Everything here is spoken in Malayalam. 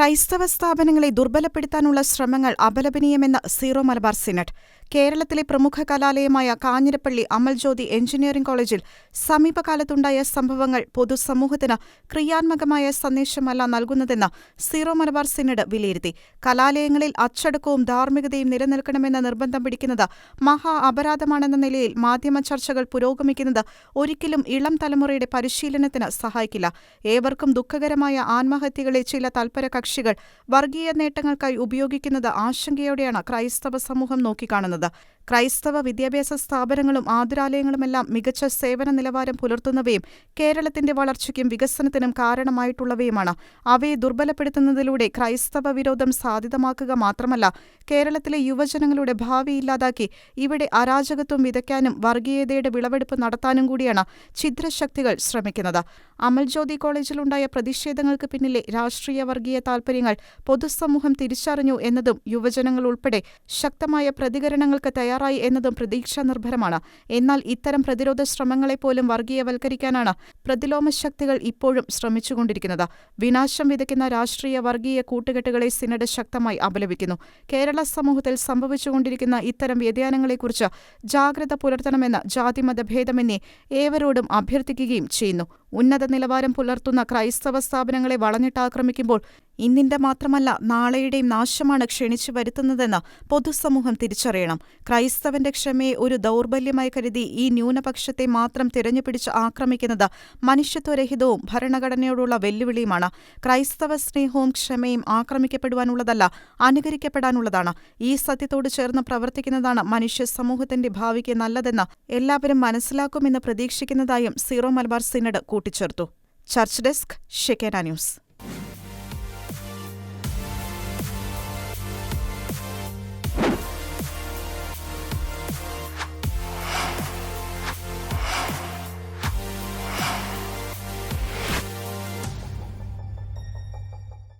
ക്രൈസ്തവ സ്ഥാപനങ്ങളെ ദുർബലപ്പെടുത്താനുള്ള ശ്രമങ്ങൾ അപലപനീയമെന്ന് സീറോ മലബാർ സിനഡ്. കേരളത്തിലെ പ്രമുഖ കലാലയമായ കാഞ്ഞിരപ്പള്ളി അമൽജ്യോതി എഞ്ചിനീയറിംഗ് കോളേജിൽ സമീപകാലത്തുണ്ടായ സംഭവങ്ങൾ പൊതുസമൂഹത്തിന് ക്രിയാത്മകമായ സന്ദേശമല്ല നൽകുന്നതെന്ന് സീറോ മലബാർ സിനഡ് വിലയിരുത്തി. കലാലയങ്ങളിൽ അച്ചടക്കവും ധാർമ്മികതയും നിലനിൽക്കണമെന്ന് നിർബന്ധം പിടിക്കുന്നത് മഹാ അപരാധമാണെന്ന നിലയിൽ മാധ്യമ ചർച്ചകൾ പുരോഗമിക്കുന്നത് ഒരിക്കലും ഇളം തലമുറയുടെ പരിശീലനത്തിന് സഹായിക്കില്ല. ഏവർക്കും ദുഃഖകരമായ ആത്മഹത്യകളെ ചില തൽപര കക്ഷികൾ വർഗീയ നേട്ടങ്ങൾക്കായി ഉപയോഗിക്കുന്നത് ആശങ്കയോടെയാണ് ക്രൈസ്തവ സമൂഹം നോക്കിക്കാണുന്നത്. ക്രൈസ്തവ വിദ്യാഭ്യാസ സ്ഥാപനങ്ങളും ആതുരാലയങ്ങളുമെല്ലാം മികച്ച സേവന നിലവാരം പുലർത്തുന്നവയും കേരളത്തിന്റെ വളർച്ചയ്ക്കും വികസനത്തിനും കാരണമായിട്ടുള്ളവയുമാണ്. അവയെ ദുർബലപ്പെടുത്തുന്നതിലൂടെ ക്രൈസ്തവ വിരോധം സാധ്യതമാക്കുക മാത്രമല്ല, കേരളത്തിലെ യുവജനങ്ങളുടെ ഭാവി ഇല്ലാതാക്കി ഇവിടെ അരാജകത്വം വിതയ്ക്കാനും വർഗീയതയുടെ വിളവെടുപ്പ് നടത്താനും കൂടിയാണ് ഛിദ്രശക്തികൾ ശ്രമിക്കുന്നത്. അമൽജ്യോതി കോളേജിലുണ്ടായ പ്രതിഷേധങ്ങൾക്ക് പിന്നിലെ രാഷ്ട്രീയ വർഗീയ താൽപര്യങ്ങൾ പൊതുസമൂഹം തിരിച്ചറിഞ്ഞു എന്നതും യുവജനങ്ങൾ ഉൾപ്പെടെ ശക്തമായ പ്രതികരണങ്ങൾക്ക് തയ്യാറായി എന്നതും പ്രതീക്ഷാനിർഭരമാണ്. എന്നാൽ ഇത്തരം പ്രതിരോധ ശ്രമങ്ങളെപ്പോലും വർഗീയവൽക്കരിക്കാനാണ് പ്രതിലോമ ശക്തികൾ ഇപ്പോഴും ശ്രമിച്ചുകൊണ്ടിരിക്കുന്നത്. വിനാശം വിതയ്ക്കുന്ന രാഷ്ട്രീയ വർഗീയ കൂട്ടുകെട്ടുകളെ സിനഡ് ശക്തമായി അപലപിക്കുന്നു. കേരള സമൂഹത്തിൽ സംഭവിച്ചുകൊണ്ടിരിക്കുന്ന ഇത്തരം വ്യതിയാനങ്ങളെക്കുറിച്ച് ജാഗ്രത പുലർത്തണമെന്ന് ജാതിമത ഭേദമന്യേ ഏവരോടും അഭ്യർത്ഥിക്കുകയും ചെയ്യുന്നു. ഉന്നത നിലവാരം പുലർത്തുന്ന ക്രൈസ്തവ സ്ഥാപനങ്ങളെ വളഞ്ഞിട്ടാക്രമിക്കുമ്പോൾ ഇന്നിന്റെ മാത്രമല്ല നാളെയുടെയും നാശമാണ് ക്ഷണിച്ചു വരുത്തുന്നതെന്ന് പൊതുസമൂഹം തിരിച്ചറിയണം. ക്രൈസ്തവന്റെ ക്ഷമയെ ഒരു ദൗർബല്യമായി കരുതി ഈ ന്യൂനപക്ഷത്തെ മാത്രം തിരഞ്ഞുപിടിച്ച് ആക്രമിക്കുന്നത് മനുഷ്യത്വരഹിതവും ഭരണഘടനയോടുള്ള വെല്ലുവിളിയുമാണ്. ക്രൈസ്തവ സ്നേഹവും ക്ഷമയും ആക്രമിക്കപ്പെടുവാനുള്ളതല്ല, അനുകരിക്കപ്പെടാനുള്ളതാണ്. ഈ സത്യത്തോട് ചേർന്ന് പ്രവർത്തിക്കുന്നതാണ് മനുഷ്യ സമൂഹത്തിന്റെ ഭാവിക്ക് നല്ലതെന്ന് എല്ലാവരും മനസ്സിലാക്കുമെന്ന് പ്രതീക്ഷിക്കുന്നതായും സീറോ മലബാർ സിനഡ് കൂട്ടിച്ചേർത്തു. Church desk, Shekinah news.